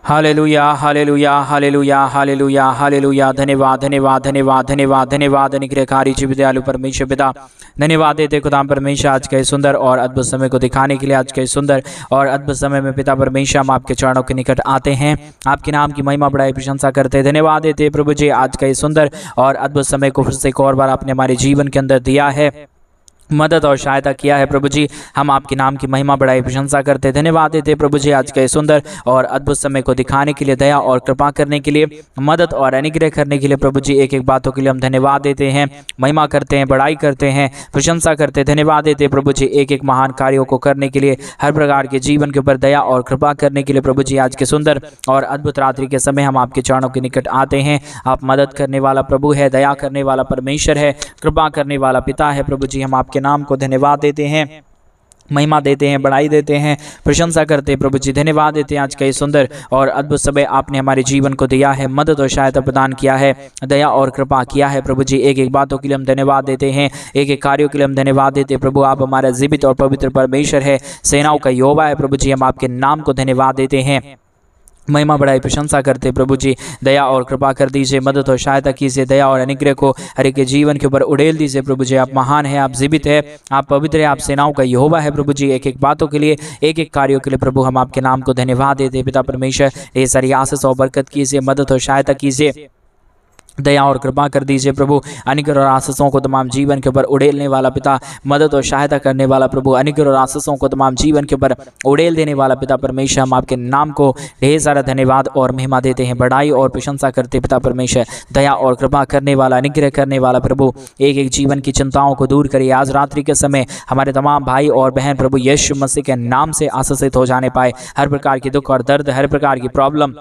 Hallelujah hallelujah hallelujah hallelujah hallelujah. धन्यवाद धन्यवाद धन्यवाद धन्यवाद धन्यवाद अनुग्रहकारी जीव दयालु परमेश्वर पिता, धन्यवाद देते खुदा परमेश्वर आज के सुंदर और अद्भुत समय को दिखाने के लिए। आज के सुंदर और अद्भुत समय में पिता परमेश्वर हम आपके चरणों के निकट आते हैं, आपके नाम की महिमा बढ़ाई प्रशंसा करते हैं। धन्यवाद देते प्रभु जी आज के सुंदर और अद्भुत समय को फिर से एक और बार आपने हमारे जीवन के अंदर दिया है, मदद और सहायता किया है। प्रभु जी हम आपके नाम की महिमा बढ़ाई प्रशंसा करते हैं। धन्यवाद देते प्रभु जी आज के सुंदर और अद्भुत समय को दिखाने के लिए, दया और कृपा करने के लिए, मदद और अनुग्रह करने के लिए। प्रभु जी एक एक बातों के लिए हम धन्यवाद देते हैं, महिमा करते हैं, बढ़ाई करते हैं, प्रशंसा करते हैं। धन्यवाद देते प्रभु जी एक एक महान कार्यों को करने के लिए, हर प्रकार के जीवन के ऊपर दया और कृपा करने के लिए। प्रभु जी आज के सुंदर और अद्भुत रात्रि के समय हम आपके चरणों के निकट आते हैं। आप मदद करने वाला प्रभु है, दया करने वाला परमेश्वर है, कृपा करने वाला पिता है। प्रभु जी हम आपके नाम को धन्यवाद देते हैं, महिमा देते हैं, बढ़ाई देते हैं, प्रशंसा करते हैं। प्रभु जी धन्यवाद देते हैं आज का ये सुंदर और अद्भुत समय आपने हमारे जीवन को दिया है, मदद और सहायता प्रदान किया है, दया और कृपा किया है। प्रभु जी एक एक बातों के लिए हम धन्यवाद देते हैं, एक एक कार्यों के लिए हम धन्यवाद देते हैं। प्रभु आप हमारा जीवित और पवित्र परमेश्वर है, सेनाओं का यहोवा है। प्रभु जी हम आपके नाम को धन्यवाद देते हैं, महिमा बढ़ाई प्रशंसा करते प्रभु जी। दया और कृपा कर दीजिए, मदद और सहायता कीजिए, दया और अनुग्रह को हर एक के जीवन के ऊपर उड़ेल दीजिए। प्रभु जी आप महान है, आप जीवित है, आप पवित्र है, आप सेनाओं का यहोवा है। प्रभु जी एक एक बातों के लिए, एक एक कार्यों के लिए प्रभु हम आपके नाम को धन्यवाद देते। पिता परमेश्वर ये सारी आशीष और बरकत कीजिए, मदद और सहायता कीजिए, दया और कृपा कर दीजिए। प्रभु अनुग्रह और आशीषों को तमाम जीवन के ऊपर उड़ेलने वाला पिता, मदद और सहायता करने वाला प्रभु, अनुग्रह और आशीषों को तमाम जीवन के ऊपर उड़ेल देने वाला पिता परमेश्वर हम आपके नाम को ढेर सारा धन्यवाद और महिमा देते हैं, बढ़ाई और प्रशंसा करते पिता परमेश्वर। दया और कृपा करने वाला, अनुग्रह करने वाला प्रभु, एक एक जीवन की चिंताओं को दूर करिए। आज रात्रि के समय हमारे तमाम भाई और बहन प्रभु यीशु मसीह के नाम से आशीषित हो जाने पाए। हर प्रकार की दुख और दर्द, हर प्रकार की प्रॉब्लम,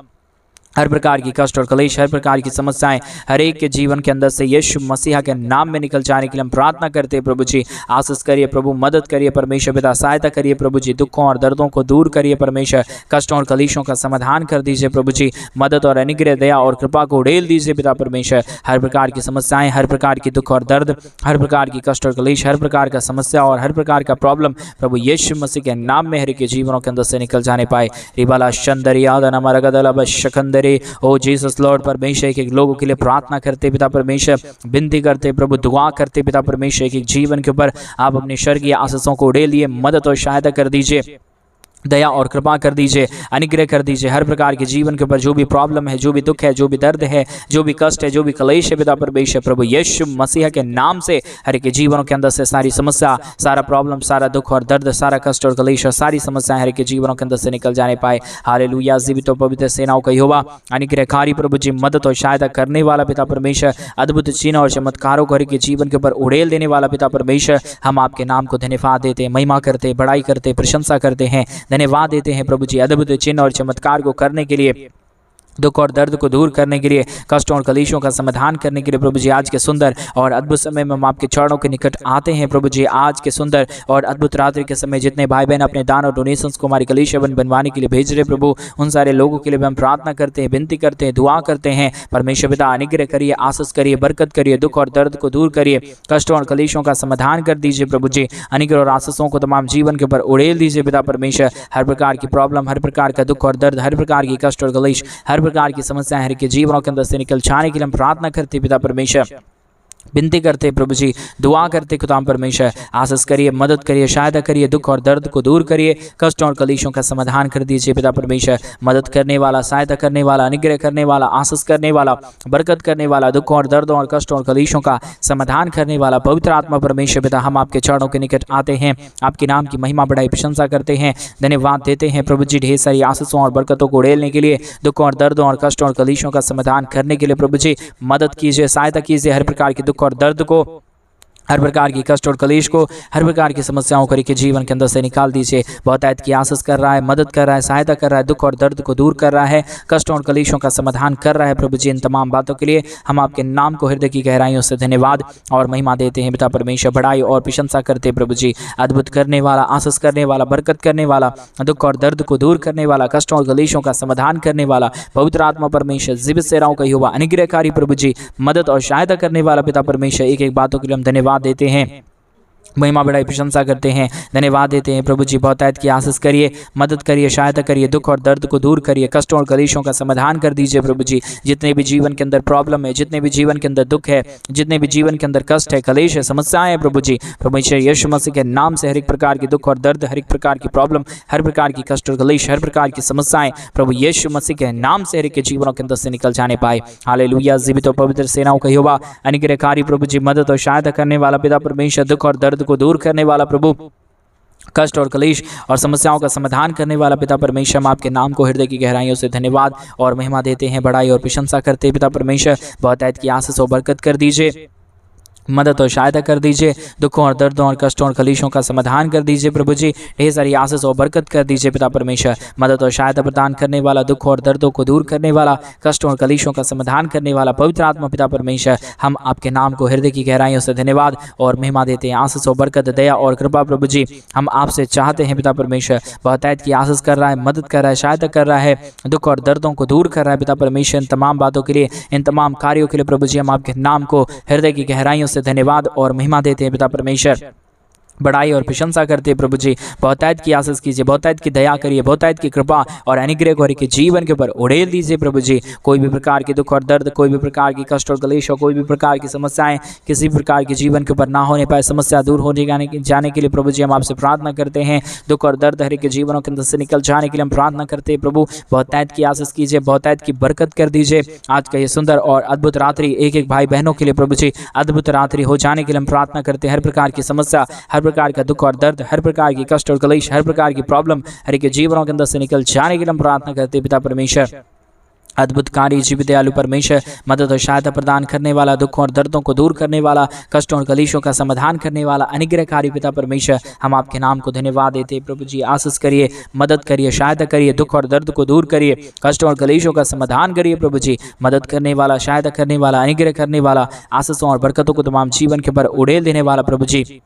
हर प्रकार की कष्ट और कलेश, हर प्रकार की समस्याएं हर एक के जीवन के अंदर से यीशु मसीहा के नाम में निकल जाने के लिए हम प्रार्थना करते हैं। प्रभु जी आशीष करिए प्रभु, मदद करिए परमेश्वर पिता, सहायता करिए प्रभु जी, दुखों और दर्दों को दूर करिए परमेश्वर, कष्टों और कलेशों का समाधान कर दीजिए प्रभु जी, मदद और अनुग्रह, दया और कृपा को उड़ेल दीजिए पिता परमेश्वर। हर प्रकार की समस्याएं, हर प्रकार की दुख और दर्द, हर प्रकार की कष्ट और कलेश, हर प्रकार का समस्या और हर प्रकार का प्रॉब्लम प्रभु यीशु मसीह के नाम में हर एक के जीवनों के अंदर से निकल जाने पाए। रिबाला शंदरिया दनमरगदला बशकंदरे ओ जीसस लॉर्ड परमेश्वर, एक एक लोगों के लिए प्रार्थना करते पिता परमेश्वर, विनती करते प्रभु, दुआ करते पिता परमेश्वर, एक एक जीवन के ऊपर आप अपने स्वर्गीय आशीषों को उड़ेल लिए, मदद और सहायता कर दीजिए, दया और कृपा कर दीजिए, अनुग्रह कर दीजिए। हर प्रकार के जीवन के ऊपर जो भी प्रॉब्लम है, जो भी दुख है, जो भी दर्द है, जो भी कष्ट है, जो भी कलेश है पिता परमेश्वर, प्रभु यीशु मसीह के नाम से हर एक के जीवनों के अंदर से सारी समस्या, सारा प्रॉब्लम, सारा दुख और दर्द, सारा कष्ट और कलेश और सारी समस्याएं हर एक के जीवनों के अंदर से निकल जाने पाए। हालेलुया। जीवित और पवित्र सेनाओं का यहोवा, अनुग्रहकारी प्रभु जी, मदद और सहायता करने वाला पिता परमेश्वर, अद्भुत चिन्ह और चमत्कारों को हर एक के जीवन के ऊपर उड़ेल देने वाला पिता परमेश्वर, हम आपके नाम को धन्यवाद देते हैं, महिमा करते, बढ़ाई करते, प्रशंसा करते हैं, धन्यवाद देते हैं प्रभु जी अद्भुत चिन्ह और चमत्कार को करने के लिए, दुख और दर्द को दूर करने के लिए, कष्टों और कलेशों का समाधान करने के लिए। प्रभु जी आज के सुंदर और अद्भुत समय में हम आपके चरणों के निकट आते हैं। प्रभु जी आज के सुंदर और अद्भुत रात्रि के समय जितने भाई बहन अपने दान और डोनेशंस को हमारी कलीसिया बनवाने के लिए भेज रहे प्रभु, उन सारे लोगों के लिए भी हम प्रार्थना करते हैं, विनती करते हैं, दुआ करते हैं। परमेश्वर पिता अनुग्रह करिए, आशीष करिए, बरकत करिए, दुख और दर्द को दूर करिए, कष्टों और कलेशों का समाधान कर दीजिए प्रभु जी। अनुग्रह और आशीषों को तमाम जीवन के ऊपर उड़ेल दीजिए पिता परमेश्वर। हर प्रकार की प्रॉब्लम, हर प्रकार का दुख और दर्द, हर प्रकार की कष्ट और कलेश, हर प्रकार की समस्याएं के जीवनों के अंदर से निकल जाने के लिए हम प्रार्थना करते पिता परमेश्वर, विनती करते प्रभु जी, दुआ करते खुदा परमेश्वर। आशीष करिए, मदद करिए, सहायता करिए, दुख और दर्द को दूर करिए, कष्टों और कलेशों का समाधान कर दीजिए पिता परमेश्वर। मदद करने वाला, सहायता करने वाला, अनुग्रह करने वाला, आशीष करने वाला, बरकत करने वाला, दुखों और दर्दों और कष्टों और कलेशों का समाधान करने वाला पवित्र आत्मा परमेश्वर पिता, हम आपके चरणों के निकट आते हैं, आपके नाम की महिमा बढ़ाई प्रशंसा करते हैं, धन्यवाद देते हैं प्रभु जी ढेर सारी आशीषों और बरकतों को उड़ेलने के लिए, दुखों और दर्दों और कष्टों और कलेशों का समाधान करने के लिए। प्रभु जी मदद कीजिए, सहायता कीजिए, हर प्रकार की दुख और दर्द को, हर प्रकार की कष्ट और कलेश को, हर प्रकार की समस्याओं को के जीवन के अंदर से निकाल दीजिए। बहुतायत की आशीष कर रहा है, मदद कर रहा है, सहायता कर रहा है, दुख और दर्द को दूर कर रहा है, कष्टों और कलेशों का समाधान कर रहा है। प्रभु जी इन तमाम बातों के लिए हम आपके नाम को हृदय की गहराइयों से धन्यवाद और महिमा देते हैं पिता परमेश्वर। बढ़ाई और प्रशंसा करते प्रभु जी, अद्भुत करने वाला, आशीष करने वाला, बरकत करने वाला, दुख और दर्द को दूर करने वाला, कष्टों और कलेशों का समाधान करने वाला पवित्र आत्मा परमेश्वर, जीवित सेनाओं का यहोवा, अनुग्रहकारी प्रभु जी, मदद और सहायता करने वाला पिता परमेश्वर, एक एक बातों के लिए हम धन्यवाद देते हैं, महिमा बढ़ाई प्रशंसा करते हैं, धन्यवाद देते हैं प्रभु जी। बहुतायत की आशीष करिए, मदद करिए, सहायता करिए, दुख और दर्द को दूर करिए, कष्टों और कलेशों का समाधान कर दीजिए प्रभु जी। जितने भी जीवन के अंदर प्रॉब्लम है, जितने भी जीवन के अंदर दुख है, जितने भी जीवन के अंदर कष्ट है, कलेश है, समस्याएं हैं प्रभु जी, प्रभु यीशु मसीह के नाम से हर एक प्रकार की दुख और दर्द, हर एक प्रकार की प्रॉब्लम, हर प्रकार की कष्ट और कलेश, हर प्रकार की समस्याएं प्रभु यीशु मसीह के नाम से हर एक के जीवनों के अंदर से निकल जाने पाए। हालेलुया। जीवित और पवित्र सेनाओं का यहोवा, अनुग्रहकारी प्रभु जी, मदद और सहायता करने वाला पिता परमेश्वर, दुख और दर्द को दूर करने वाला प्रभु, कष्ट और कलेश और समस्याओं का समाधान करने वाला पिता परमेश्वर, हम आपके नाम को हृदय की गहराइयों से धन्यवाद और महिमा देते हैं, बड़ाई और प्रशंसा करते हैं पिता परमेश्वर। बहुतायत की आशीष और बरकत कर दीजिए, मदद और सहायता कर दीजिए, दुखों और दर्दों और कष्टों और कलेशों का समाधान कर दीजिए प्रभु जी। ढेर सारी आशीष और बरकत कर दीजिए पिता परमेश्वर। मदद और सहायता प्रदान करने वाला, दुखों और दर्दों को दूर करने वाला, कष्टों और कलेशों का समाधान करने वाला पवित्र आत्मा पिता परमेश्वर, हम आपके नाम को हृदय की गहराइयों से धन्यवाद और महिमा देते हैं। आशीष और बरकत, दया और कृपा प्रभु जी हम आपसे चाहते हैं पिता परमेश्वर। बहुतायत की आशीष कर रहा है, मदद कर रहा है, सहायता कर रहा है, दुख और दर्दों को दूर कर रहा है पिता परमेश्वर। इन तमाम बातों के लिए, इन तमाम कार्यों के लिए प्रभु जी हम आपके नाम को हृदय की गहराइयों से धन्यवाद और महिमा देते हैं पिता परमेश्वर। बड़ाई और प्रशंसा करते हैं प्रभु जी। बहुतायत की आशीष कीजिए, बहुतायत की दया करिए, बहुतायत की कृपा और अनुग्रह को हर के जीवन के ऊपर उड़ेल दीजिए प्रभु जी। कोई भी प्रकार के दुख और दर्द, कोई भी प्रकार की कष्ट और कलेश और कोई भी प्रकार की समस्याएं किसी प्रकार के जीवन के ऊपर ना होने पाए, समस्या दूर होने जाने के लिए प्रभु जी हम आपसे प्रार्थना करते हैं। दुख और दर्द हर एक के जीवनों के अंदर से निकल जाने के लिए हम प्रार्थना करते हैं प्रभु। बहुतायत की आशीष कीजिए, बहुतायत की बरकत कर दीजिए। आज का ये सुंदर और अद्भुत रात्रि एक एक भाई बहनों के लिए प्रभु जी अद्भुत रात्रि हो जाने के लिए हम प्रार्थना करते हैं। हर प्रकार की समस्या, हर प्रकार का दुख और दर्द, हर प्रकार की कष्ट और कलेश, हर प्रकार की प्रॉब्लम हर एक जीवनों के अंदर से निकल जाने के लिए हम प्रार्थना करते हैं पिता परमेश्वर। अद्भुत कार्य जीवित दयालु परमेश्वर, मदद और सहायता प्रदान करने वाला, दुखों और दर्दों को दूर करने वाला, कष्टों और कलेशों का समाधान करने वाला अनुग्रहकारी पिता परमेश्वर, हम आपके नाम को धन्यवाद देते हैं प्रभु जी। आशीष करिए, मदद करिए, सहायता करिए, दुख और दर्द को दूर करिए, कष्टों और कलेशों का समाधान करिए प्रभु जी। मदद करने वाला, सहायता करने वाला, अनुग्रह करने वाला, आशीषों और बरकतों को तमाम जीवन के ऊपर उड़ेल देने वाला प्रभु जी,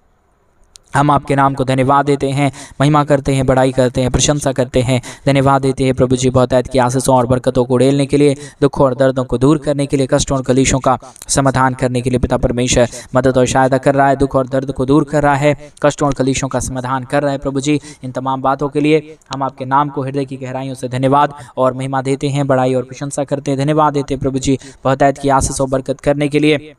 हम आपके नाम को धन्यवाद देते हैं, महिमा करते हैं, बड़ाई करते हैं, प्रशंसा करते हैं, धन्यवाद देते हैं प्रभु जी। बहुतायत की आशीषों और बरकतों को उड़ेलने के लिए, दुखों और दर्दों को दूर करने के लिए, कष्टों और कलेशों का समाधान करने के लिए पिता परमेश्वर मदद और सहायता कर रहा है, दुख और दर्द को दूर कर रहा है, कष्टों और कलेशों का समाधान कर रहा है प्रभु जी। इन तमाम बातों के लिए हम आपके नाम को हृदय की गहराइयों से धन्यवाद और महिमा देते हैं, बड़ाई और प्रशंसा करते हैं, धन्यवाद देते हैं प्रभु जी। बहुतायत की आशीष और बरकत करने के लिए,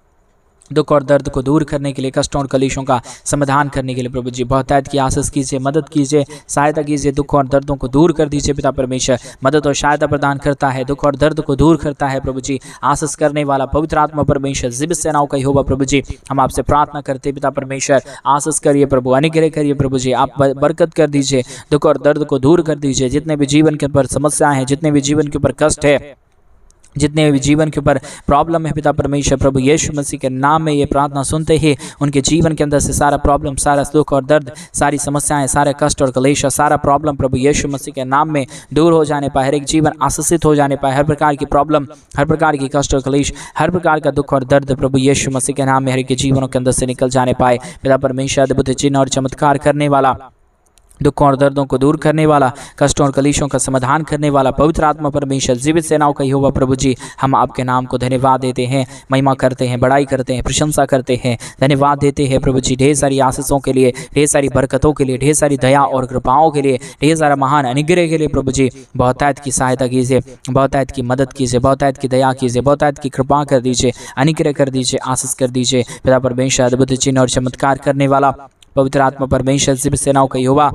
दुख और दर्द को दूर करने के लिए, कष्टों और कलेशों का समाधान करने के लिए प्रभु जी बहुतायत की आशीष कीजिए, मदद कीजिए, सहायता कीजिए, दुख और दर्दों को दूर कर दीजिए पिता परमेश्वर। मदद और सहायता प्रदान करता है, दुख और दर्द को दूर करता है प्रभु जी। आशीष करने वाला पवित्र आत्मा परमेश्वर, जीवित सेनाओं का यहोवा प्रभु जी, हम आपसे प्रार्थना करते पिता परमेश्वर। आशीष करिए प्रभु, अनुग्रह करिए प्रभु जी, आप बरकत कर दीजिए, दुख और दर्द को दूर कर दीजिए। जितने भी जीवन के ऊपर समस्याएं हैं, जितने भी जीवन के ऊपर कष्ट है, जितने भी जीवन के ऊपर प्रॉब्लम है पिता परमेश्वर, प्रभु यीशु मसीह के नाम में ये प्रार्थना सुनते ही उनके जीवन के अंदर से सारा प्रॉब्लम, सारा दुख और दर्द, सारी समस्याएं, सारे कष्ट और कलेश, सारा प्रॉब्लम प्रभु यीशु मसीह के नाम में दूर हो जाने पाए, हर एक जीवन आशीषित हो जाने पाए, हर प्रकार की प्रॉब्लम, हर प्रकार की कष्ट और कलेश, हर प्रकार का दुख और दर्द प्रभु यीशु मसीह के नाम में हर एक जीवनों के अंदर से निकल जाने पाए पिता परमेश्वर। अद्भुत चिन्ह और चमत्कार करने वाला, दुखों और दर्दों को दूर करने वाला, कष्टों और कलेशों का समाधान करने वाला पवित्र आत्मा परमेश्वर, जीवित सेनाओं का यहोवा प्रभु जी, हम आपके नाम को धन्यवाद देते हैं, महिमा करते हैं, बड़ाई करते हैं, प्रशंसा करते हैं, धन्यवाद देते हैं प्रभु जी। ढेर सारी आशीषों के लिए, ढेर सारी बरकतों के लिए, ढेर सारी दया और कृपाओं के लिए, ढेर सारा महान अनुग्रह के लिए प्रभु जी बहुतायत की सहायता कीजिए, बहुतायत की मदद कीजिए, बहुतायत की दया कीजिए, बहुतायत की कृपा कर दीजिए, अनुग्रह कर दीजिए, आशीष कर दीजिए पिता परमेश्वर। अद्भुत चिन्ह और चमत्कार करने वाला पवित्र आत्मा परमेश्वर, जीवित सेनाओं का यहोवा,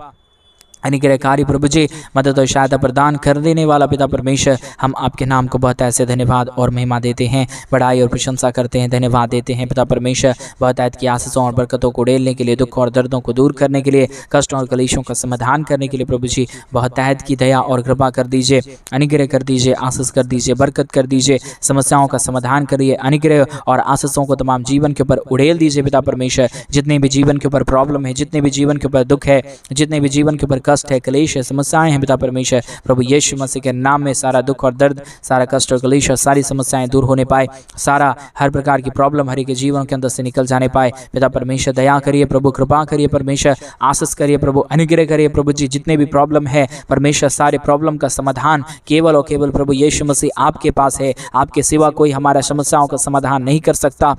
अनुग्रहकारी प्रभु जी, मदद और सहायता प्रदान कर देने वाला पिता परमेश्वर, हम आपके नाम को बहुत ऐसे धन्यवाद और महिमा देते हैं, बड़ाई और प्रशंसा करते हैं, धन्यवाद देते हैं पिता परमेश्वर। बहुतायत की आशीषों और बरकतों को उड़ेलने के लिए, दुख और दर्दों को दूर करने के लिए, कष्टों और कलेशों का समाधान करने के लिए प्रभु जी बहुतायत की दया और कृपा कर दीजिए, अनुग्रह कर दीजिए, आशीष कर दीजिए, बरकत कर दीजिए, समस्याओं का समाधान करिए, अनुग्रह और आशीषों को तमाम जीवन के ऊपर उड़ेल दीजिए पिता परमेश्वर। जितने भी जीवन के ऊपर प्रॉब्लम है, जितने भी जीवन के ऊपर दुख है, जितने भी जीवन के ऊपर कष्ट है, कलेश है, समस्याएं हैं पिता परमेश्वर, प्रभु यीशु मसीह के नाम में सारा दुख और दर्द, सारा कष्ट और कलेश, सारी समस्याएं दूर होने पाए, सारा हर प्रकार की प्रॉब्लम हर एक जीवन के अंदर से निकल जाने पाए पिता परमेश्वर। दया करिए प्रभु, कृपा करिए परमेश्वर, आशीष करिए प्रभु, अनुग्रह करिए प्रभु जी। जितने भी प्रॉब्लम है परमेश्वर, सारे प्रॉब्लम का समाधान केवल और केवल प्रभु यीशु मसीह आपके पास है। आपके सिवा कोई हमारा समस्याओं का समाधान नहीं कर सकता।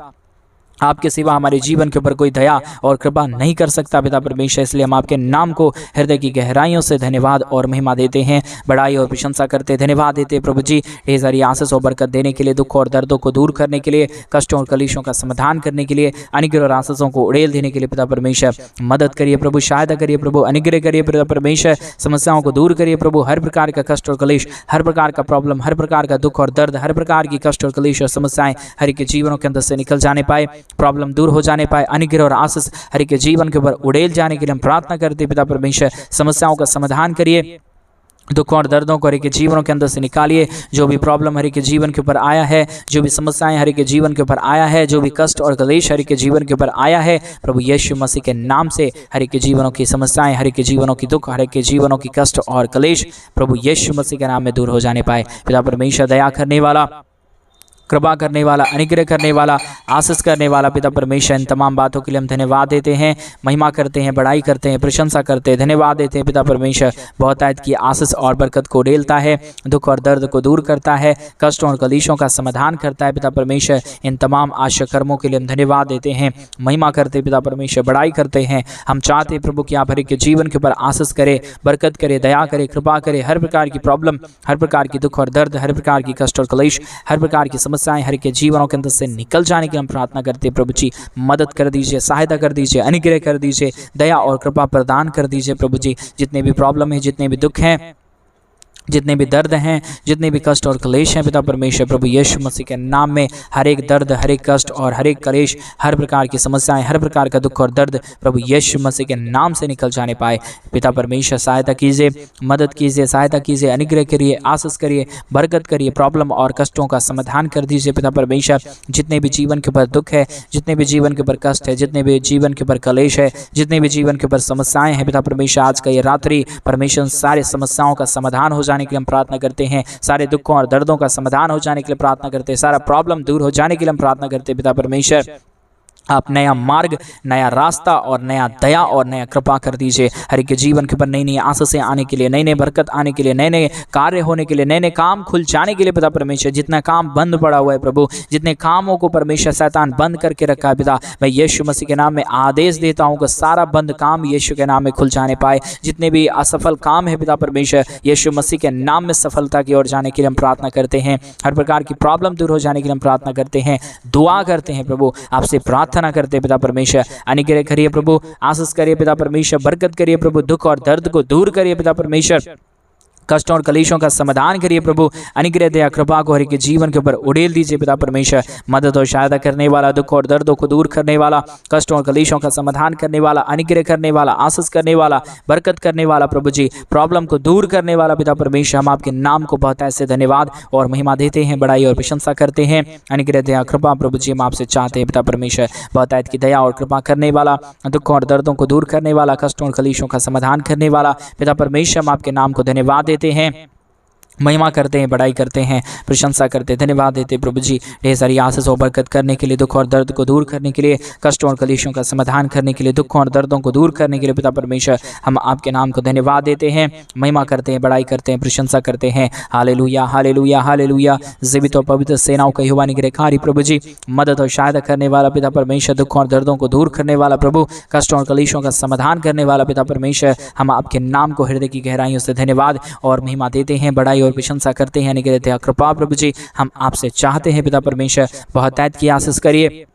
आपके सिवा हमारे जीवन के ऊपर कोई दया और कृपा नहीं कर सकता पिता परमेश्वर। इसलिए हम आपके नाम को हृदय की गहराइयों से धन्यवाद और महिमा देते हैं, बड़ाई और प्रशंसा करते, धन्यवाद देते हैं प्रभु जी। ढेर सारी आशीष और बरकत देने के लिए, दुख और दर्दों को दूर करने के लिए, कष्टों और कलेशों का समाधान करने के लिए, अनुग्रह और आशीषों को उड़ेल देने के लिए पिता परमेश्वर मदद करिए प्रभु, सहायता करिए प्रभु, अनुग्रह करिए पिता परमेश्वर, समस्याओं को दूर करिए प्रभु। हर प्रकार का कष्ट और कलेश, हर प्रकार का प्रॉब्लम, हर प्रकार का दुख और दर्द, हर प्रकार की कष्ट और कलेश और समस्याएं हर के जीवनों के अंदर से निकल जाने पाए, प्रॉब्लम दूर हो जाने पाए, अनुग्रह और आशीष हर के जीवन के ऊपर उड़ेल जाने के लिए हम प्रार्थना करते पिता परमेश्वर। समस्याओं का समाधान करिए, दुख और दर्दों को हरि के जीवनों के अंदर से निकालिए। जो भी प्रॉब्लम हरि के जीवन के ऊपर आया है, जो भी समस्याएं हरि के जीवन के ऊपर आया है, जो भी कष्ट और कलेश हरि के जीवन के ऊपर आया है, प्रभु यीशु मसीह के नाम से हरि के जीवनों की समस्याएं, हरि के जीवनों की दुख, हरि के जीवनों की कष्ट और कलेश प्रभु यीशु मसीह के नाम में दूर हो जाने पाए। पिता परमेश्वर दया करने वाला, कृपा करने वाला, अनुग्रह करने वाला, आशीष करने वाला पिता परमेश्वर, इन तमाम बातों के लिए हम धन्यवाद देते हैं, महिमा करते हैं, बड़ाई करते हैं, प्रशंसा करते हैं, धन्यवाद देते हैं पिता परमेश्वर। बहुतायत की आशीष और बरकत को उड़ेलता है, दुख और दर्द को दूर करता है, कष्टों और कलेशों का समाधान करता है पिता परमेश्वर। इन तमाम आश्चर्य कर्मों के लिए हम धन्यवाद देते हैं, महिमा करते हैं पिता परमेश्वर, बड़ाई करते हैं। हम चाहते हैं प्रभु कि आप हर एक के जीवन के ऊपर आशीष करे, बरकत करे, दया करे, कृपा करे। हर प्रकार की प्रॉब्लम, हर प्रकार की दुख और दर्द, हर प्रकार की कष्ट और कलेश, हर प्रकार की समस्याएं हर के जीवनों के अंदर से निकल जाने की हम प्रार्थना करते हैं प्रभु जी। मदद कर दीजिए, सहायता कर दीजिए, अनुग्रह कर दीजिए, दया और कृपा प्रदान कर दीजिए प्रभु जी। जितने भी प्रॉब्लम है, जितने भी दुख हैं, जितने भी दर्द हैं, जितने भी कष्ट और क्लेश हैं पिता परमेश्वर, प्रभु यीशु मसीह के नाम में हर एक दर्द, हर एक कष्ट और हर एक क्लेश, हर प्रकार की समस्याएं, हर प्रकार का दुख और दर्द प्रभु यीशु मसीह के नाम से निकल जाने पाए। पिता परमेश्वर सहायता कीजिए, मदद कीजिए, सहायता कीजिए, अनुग्रह करिए, आशीष करिए, बरकत करिए, प्रॉब्लम और कष्टों का समाधान कर दीजिए पिता परमेश्वर। जितने भी जीवन के ऊपर दुख है, जितने भी जीवन के ऊपर कष्ट है, जितने भी जीवन के ऊपर क्लेश है, जितने भी जीवन के ऊपर समस्याएं हैं पिता परमेश्वर, आज का ये रात्रि परमेश्वर सारे समस्याओं का समाधान हो जाने के लिए हम प्रार्थना करते हैं, सारे दुखों और दर्दों का समाधान हो जाने के लिए प्रार्थना करते हैं, सारा प्रॉब्लम दूर हो जाने के लिए हम प्रार्थना करते हैं पिता परमेश्वर। आप नया मार्ग, नया रास्ता और नया दया और नया कृपा कर दीजिए। हर एक के जीवन के ऊपर नई नई आशीषें आने के लिए, नई नई बरकत आने के लिए, नए नए कार्य होने के लिए, नए नए काम खुल जाने के लिए पिता परमेश्वर। जितना काम बंद पड़ा हुआ है प्रभु, जितने कामों को परमेश्वर शैतान बंद करके रखा है पिता, मैं यीशु मसीह के नाम में आदेश देता हूँ कि सारा बंद काम यीशु के नाम में खुल जाने पाए। जितने भी असफल काम है पिता परमेश्वर, यीशु मसीह के नाम में सफलता की ओर जाने के लिए हम प्रार्थना करते हैं। हर प्रकार की प्रॉब्लम दूर हो जाने के लिए हम प्रार्थना करते हैं, दुआ करते हैं प्रभु, आपसे प्रार्थना करते पिता परमेश्वर। अनुग्रह करिए प्रभु, आशीष करिए पिता परमेश्वर, बरकत करिए प्रभु, दुख और दर्द को दूर करिए पिता परमेश्वर, कष्टों और कलेशों का समाधान करिए प्रभु। अनुग्रह दया कृपा को हर एक के जीवन के ऊपर उड़ेल दीजिए पिता परमेश्वर। मदद और सहायता करने वाला, दुख और दर्दों को दूर करने वाला, कष्टों और कलेशों का समाधान करने वाला, अनुग्रह करने वाला, आशीष करने वाला, बरकत करने वाला प्रभु जी, प्रॉब्लम को दूर करने वाला पिता परमेश्वर। हम आपके नाम को बहुत ऐसे धन्यवाद और महिमा देते हैं, बड़ाई और प्रशंसा करते हैं। अनुग्रह दया कृपा प्रभु जी हम आपसे चाहते हैं पिता परमेश्वर, बहुत की दया और कृपा करने वाला, दुखों और दर्दों को दूर करने वाला, कष्टों और कलेशों का समाधान करने वाला पिता परमेश्वर। हम आपके नाम को धन्यवाद देते हैं, महिमा करते हैं, बड़ाई करते हैं, प्रशंसा करते हैं, धन्यवाद देते हैं प्रभु जी। ढेर सारी आशीष और बरकत करने के लिए, दुख और दर्द को दूर करने के लिए, कष्टों और कलेशों का समाधान करने के लिए, दुखों और दर्दों को दूर करने के लिए पिता परमेश्वर हम आपके नाम को धन्यवाद देते हैं, महिमा करते हैं, बड़ाई करते हैं, प्रशंसा करते हैं। Hallelujah, hallelujah, hallelujah. जीवित और पवित्र सेनाओं का यहोवा निग्रहकारी प्रभु जी, मदद और सहायता करने वाला पिता परमेश्वर, दुखों और दर्दों को दूर करने वाला प्रभु, कष्टों और कलेशों का समाधान करने वाला पिता परमेश्वर, हम आपके नाम को हृदय की गहराइयों से धन्यवाद और महिमा देते हैं, बड़ाई प्रशंसा करते हैं। अनुग्रह कृपा प्रभु जी हम आपसे चाहते हैं पिता परमेश्वर, बहुत की आशीष करिए,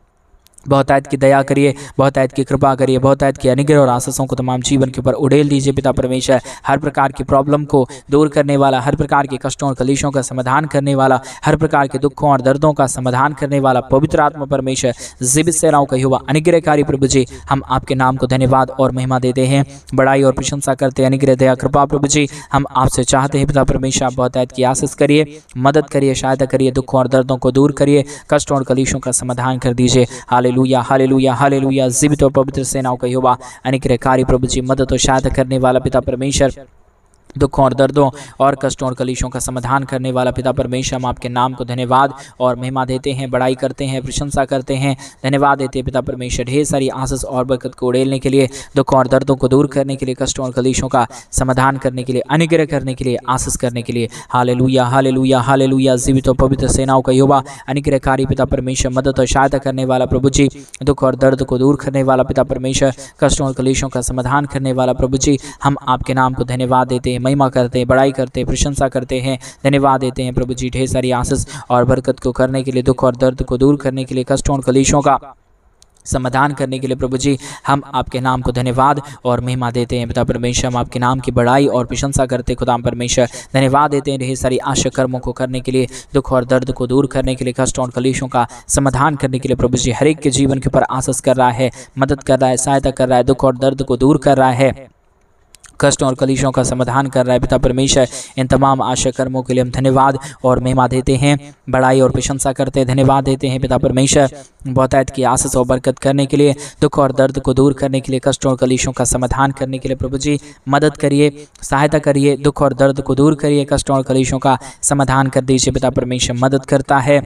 बहुतायत की दया करिए, बहुतायत की कृपा करिए, बहुतायत की अनुग्रह और आशीषों को तमाम जीवन के ऊपर उड़ेल दीजिए पिता परमेश्वर। हर प्रकार की प्रॉब्लम को दूर करने वाला, हर प्रकार के कष्टों और कलेशों का समाधान करने वाला, हर प्रकार के दुखों और दर्दों का समाधान करने वाला पवित्र आत्मा परमेश्वर, जीवित सेनाओं का यहोवा अनुग्रहकारी प्रभु जी हम आपके नाम को धन्यवाद और महिमा देते हैं, बड़ाई और प्रशंसा करते हैं। अनुग्रह दया कृपा प्रभु जी हम आपसे चाहते हैं पिता परमेश्वर, बहुतायत की आशीष करिए, मदद करिए, सहायता करिए, दुखों और दर्दों को दूर करिए, कष्टों और कलेशों का समाधान कर दीजिए। Hallelujah, hallelujah, hallelujah. जीवित और पवित्र सेनाओं का यहोवा अनुग्रहकारी प्रभु जी, मदद और सहायता करने वाला पिता परमेश्वर, दुख और दर्दों और कष्टों और कलेशों का समाधान करने वाला पिता परमेश्वर, हम आपके नाम को धन्यवाद और महिमा देते हैं, बड़ाई करते हैं, प्रशंसा करते हैं, धन्यवाद देते हैं पिता परमेश्वर ढेर सारी आशीष और बरकत को उड़ेलने के लिए, दुख और दर्दों को दूर करने के लिए, कष्टों और कलेशों का समाधान करने के लिए, अनुग्रह करने के लिए, आशीष करने के लिए। Hallelujah hallelujah hallelujah. जीवित और पवित्र सेनाओं का यहोवा, अनुग्रहकारी पिता परमेश्वर, मदद और सहायता करने वाला प्रभु जी, दुख और दर्द को दूर करने वाला पिता परमेश्वर, कष्टों और कलेशों का समाधान करने वाला प्रभु जी, हम आपके नाम को धन्यवाद देते हैं, महिमा करते हैं, बड़ाई करते हैं, प्रशंसा करते हैं, धन्यवाद देते हैं प्रभु जी ढेर सारी आशीष और बरकत को करने के लिए, दुख और दर्द को दूर करने के लिए, कष्टों और कलेशों का समाधान करने के लिए प्रभु जी, हम आपके नाम को धन्यवाद और महिमा देते हैं पिता परमेश्वर। हम आपके नाम की बड़ाई और प्रशंसा करते हैं खुदा परमेश्वर, धन्यवाद देते हैं ढेर सारी आशा कर्मों को करने के लिए, दुख और दर्द को दूर करने के लिए, कष्टों और कलेशों का समाधान करने के लिए प्रभु जी, हर एक के जीवन के ऊपर आशीष कर रहा है, मदद कर रहा है, सहायता कर रहा है, दुख और दर्द को दूर कर रहा है, कष्टों और कलेशों का समाधान कर रहा है पिता परमेश्वर। इन तमाम आशा कर्मों के लिए हम धन्यवाद और महिमा देते हैं, बड़ाई और प्रशंसा करते हैं, धन्यवाद देते हैं पिता परमेश्वर, बहुतायत की आशीष और बरकत करने के लिए, दुख और दर्द को दूर करने के लिए, कष्टों और कलेशों का समाधान करने के लिए प्रभु जी, मदद करिए, सहायता करिए, दुख और दर्द को दूर करिए, कष्टों और कलेशों का समाधान कर दीजिए पिता परमेश्वर। मदद करता है,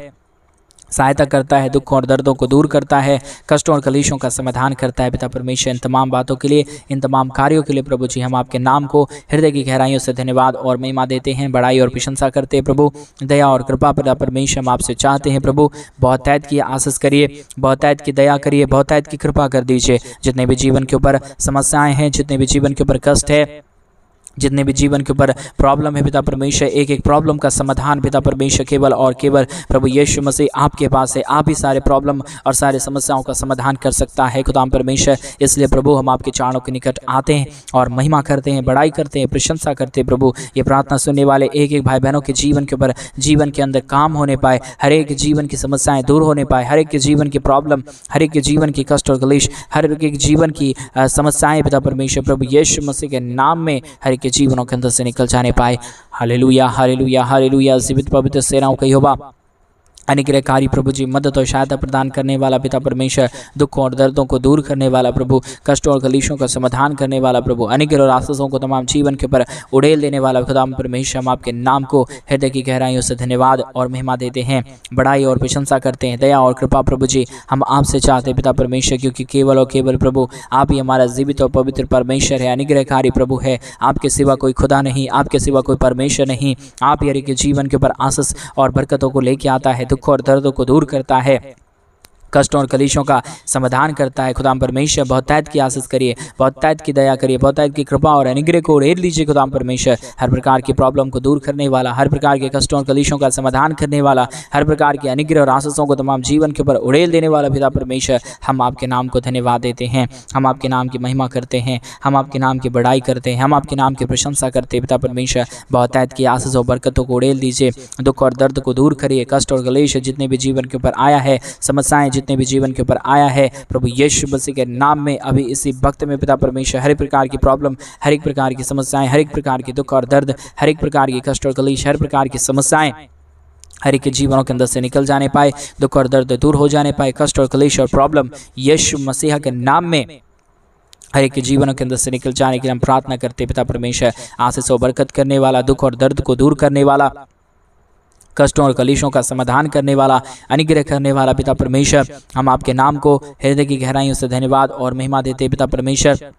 सहायता करता है, दुख और दर्दों को दूर करता है, कष्टों और कलेशों का समाधान करता है पिता परमेश्वर। इन तमाम बातों के लिए, इन तमाम कार्यों के लिए प्रभु जी, हम आपके नाम को हृदय की गहराइयों से धन्यवाद और महिमा देते हैं, बड़ाई और प्रशंसा करते हैं प्रभु। दया और कृपा पिता परमेश्वर हम आपसे चाहते हैं प्रभु, बहुतायत की आशीष करिए, बहुतायत की दया करिए, बहुतायत की कृपा कर दीजिए। जितने भी जीवन के ऊपर समस्याएं हैं, जितने भी जीवन के ऊपर कष्ट है, जितने भी जीवन के ऊपर प्रॉब्लम है पिता परमेश्वर, एक एक प्रॉब्लम का समाधान पिता परमेश्वर केवल और केवल प्रभु यीशु मसीह आपके पास है। आप ही सारे प्रॉब्लम और सारे समस्याओं का समाधान कर सकता है खुदा परमेश्वर। इसलिए प्रभु, हम आपके चरणों के निकट आते हैं और महिमा करते हैं, बड़ाई करते हैं, प्रशंसा करते हैं प्रभु। ये प्रार्थना सुनने वाले एक एक भाई बहनों के जीवन के ऊपर, जीवन के अंदर काम होने पाए, हर एक जीवन की समस्याएं दूर होने पाए, हर एक के जीवन की प्रॉब्लम, हर एक के जीवन की कष्ट और क्लेश, हर एक जीवन की समस्याएं पिता परमेश्वर प्रभु यीशु मसीह के नाम में हर एक के जीवनों के अंदर से निकल जाने पाए। Hallelujah hallelujah hallelujah. जीवित पवित्र सेनाओं का यहोवा, अनुग्रहकारी प्रभु जी, मदद और सहायता प्रदान करने वाला पिता परमेश्वर, दुख और दर्दों को दूर करने वाला प्रभु, कष्टों और कलेशों का समाधान करने वाला प्रभु, अनुग्रह और आशीषों को तमाम जीवन के ऊपर उड़ेल देने वाला खुदा परमेश्वर, हम आपके नाम को हृदय की गहराइयों से धन्यवाद और महिमा देते हैं, बड़ाई और प्रशंसा करते हैं। दया और कृपा प्रभु जी हम आपसे चाहते हैं पिता परमेश्वर, क्योंकि केवल और केवल प्रभु आप ही हमारा जीवित और पवित्र परमेश्वर है, अनुग्रहकारी प्रभु है। आपके सिवा कोई खुदा नहीं, आपके सिवा कोई परमेश्वर नहीं। आप ही हर एक के जीवन के ऊपर आशीष और बरकतों को लेके आता है, दुख और दर्दों को दूर करता है, कष्टों और कलेशों का समाधान करता है। खुदाम परमेश्वर, बहुतायत की आशीष करिए, बहुतायत की दया करिए, बहुतायत की कृपा और अनुग्रह को उड़ेल लीजिए खुदाम परमेश्वर। हर प्रकार की प्रॉब्लम को दूर करने वाला, हर प्रकार के कष्टों और कलेशों का समाधान करने वाला, हर प्रकार के अनुग्रह और आशीषों को तमाम जीवन के ऊपर उड़ेल देने वाला पिता परमेश्वर, हम आपके नाम को धन्यवाद देते हैं, हम आपके नाम की महिमा करते हैं, हम आपके नाम की बड़ाई करते हैं, हम आपके नाम की प्रशंसा करते हैं पिता परमेश्वर। बहुतायत की आशीष और बरकतों को उड़ेल दीजिए, दुख और दर्द को दूर करिए, कष्ट और कलेश जितने भी जीवन के ऊपर आया है, समस्याएं जितने भी जीवन के ऊपर आया है प्रभु यीशु मसीह के नाम में, अभी इसी वक्त में पिता परमेश्वर, हर एक प्रकार की प्रॉब्लम, हर एक प्रकार की समस्याएं, हर एक प्रकार की दुख और दर्द, हर एक प्रकार की कष्ट और कलेश, हर प्रकार की समस्याएं हर एक के जीवनों के अंदर से निकल जाने पाए, दुख और दर्द दूर हो जाने पाए, कष्ट और कलेश और प्रॉब्लम यीशु मसीह के नाम में हर एक के जीवनों के अंदर से निकल जाने के लिए हम प्रार्थना करते पिता परमेश्वर। आशीष और बरकत करने वाला, दुख और दर्द को दूर करने वाला, कष्टों और कलेशों का समाधान करने वाला, अनुग्रह करने वाला पिता परमेश्वर, हम आपके नाम को हृदय की गहराइयों से धन्यवाद और महिमा देते पिता परमेश्वर।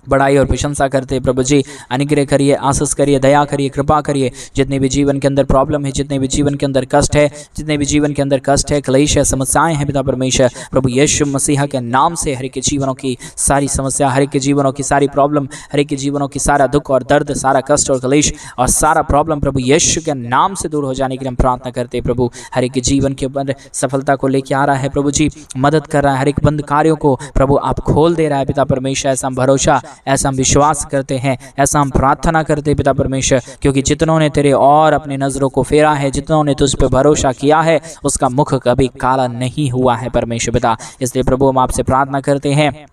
बड़ाई और प्रशंसा करते प्रभु जी, अनुग्रह करिए, आशीष करिए, दया करिए, कृपा करिए। जितने भी जीवन के अंदर प्रॉब्लम है, जितने भी जीवन के अंदर कष्ट है, जितने भी जीवन के अंदर कष्ट है, क्लेश है, समस्याएं हैं पिता परमेश्वर, प्रभु यीशु मसीह के नाम से हर एक के जीवनों की सारी समस्या, हर एक के जीवनों की सारी प्रॉब्लम, हर एक के जीवनों की सारा दुख और दर्द, सारा कष्ट और क्लेश और सारा प्रॉब्लम प्रभु यीशु के नाम से दूर हो जाने के लिए हम प्रार्थना करते प्रभु। हर एक के जीवन के ऊपर सफलता को लेके आ रहा है प्रभु जी, मदद कर रहा है, हर एक बंद कार्यों को प्रभु आप खोल दे रहा है पिता परमेश्वर। ऐसा हम भरोसा, ऐसा हम विश्वास करते हैं, ऐसा हम प्रार्थना करते हैं पिता परमेश्वर, क्योंकि जितनों ने तेरे और अपनी नजरों को फेरा है, जितनों ने तुझ पे भरोसा किया है, उसका मुख कभी काला नहीं हुआ है परमेश्वर पिता। इसलिए प्रभु हम आपसे प्रार्थना करते हैं,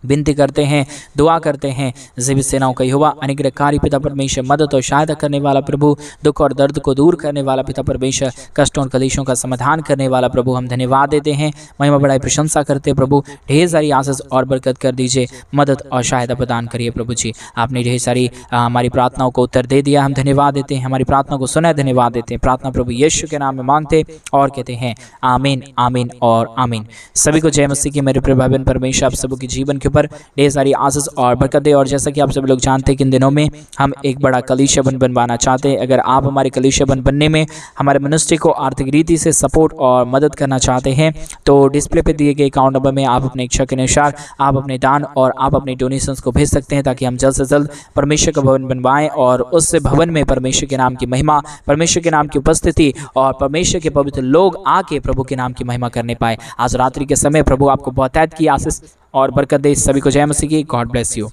विनती करते हैं, दुआ करते हैं। ज़िब सेनाओं का यहोवा, अनुग्रहकारी पिता परमेश्वर, मदद और सहायता करने वाला प्रभु, दुख और दर्द को दूर करने वाला पिता परमेश्वर, कष्टों और कलेशों का समाधान करने वाला प्रभु, हम धन्यवाद देते हैं, महिमा बढ़ाई प्रशंसा करते हैं प्रभु। ढेर सारी आशीष और बरकत कर दीजिए, मदद और सहायता प्रदान करिए प्रभु जी। आपने ढेर सारी हमारी प्रार्थनाओं को उत्तर दे दिया, हम धन्यवाद देते हैं, हमारी प्रार्थना को सुना, धन्यवाद देते हैं। प्रार्थना प्रभु यीशु के नाम में मांगते और कहते हैं आमीन, आमीन और आमीन। सभी को जय मसीह की। मेरे प्रिय भाई बहन, परमेश्वर आप सबों के जीवन के ऊपर ढेर सारी आशीष और बरकत दे। और जैसा कि आप सब लोग जानते हैं कि इन दिनों में हम एक बड़ा कलीसिया बनवाना चाहते हैं। अगर आप हमारे कलीसिया बनने में हमारे मिनिस्ट्री को आर्थिक रीति से सपोर्ट और मदद करना चाहते हैं तो डिस्प्ले पे दिए गए अकाउंट नंबर में आप अपने इच्छा के अनुसार आप अपने दान और आप अपने डोनेशंस को भेज सकते हैं, ताकि हम जल्द से जल्द परमेश्वर का भवन बनवाएं और उस भवन में परमेश्वर के नाम की महिमा, परमेश्वर के नाम की उपस्थिति और परमेश्वर के पवित्र लोग आके प्रभु के नाम की महिमा करने पाए। आज रात्रि के समय प्रभु आपको बहुतायत की आशीष और बरकत दे। सभी को जय मसीह की। God bless you.